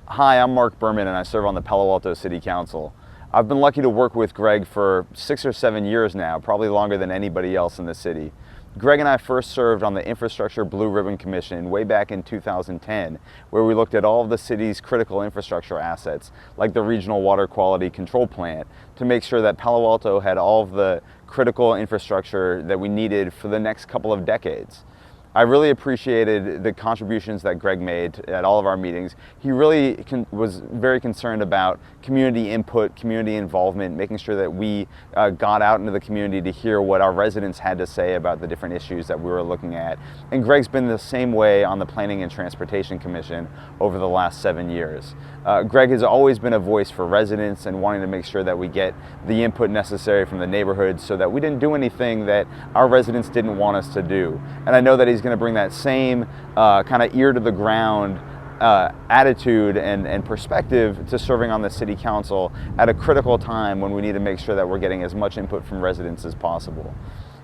Hi, I'm Marc Berman and I serve on the Palo Alto City Council. I've been lucky to work with Greg for 6 or 7 years now, probably longer than anybody else in the city. Greg and I first served on the Infrastructure Blue Ribbon Commission way back in 2010, where we looked at all of the city's critical infrastructure assets, like the Regional Water Quality Control Plant, to make sure that Palo Alto had all of the critical infrastructure that we needed for the next couple of decades. I really appreciated the contributions that Greg made at all of our meetings. He really was very concerned about community input, community involvement, making sure that we got out into the community to hear what our residents had to say about the different issues that we were looking at. And Greg's been the same way on the Planning and Transportation Commission over the last 7 years. Greg has always been a voice for residents and wanting to make sure that we get the input necessary from the neighborhoods so that we didn't do anything that our residents didn't want us to do. And I know that he's going to bring that same kind of ear to the ground attitude and perspective to serving on the city council at a critical time when we need to make sure that we're getting as much input from residents as possible.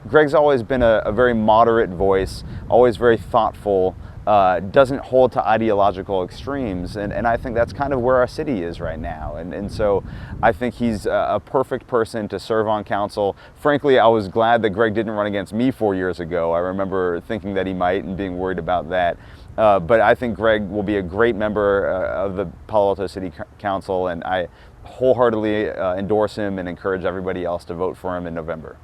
Greg's always been a very moderate voice, always very thoughtful, doesn't hold to ideological extremes, and I think that's kind of where our city is right now. And so I think he's a perfect person to serve on council. Frankly, I was glad that Greg didn't run against me 4 years ago. I remember thinking that he might and being worried about that. But I think Greg will be a great member of the Palo Alto City Council, and I wholeheartedly endorse him and encourage everybody else to vote for him in November.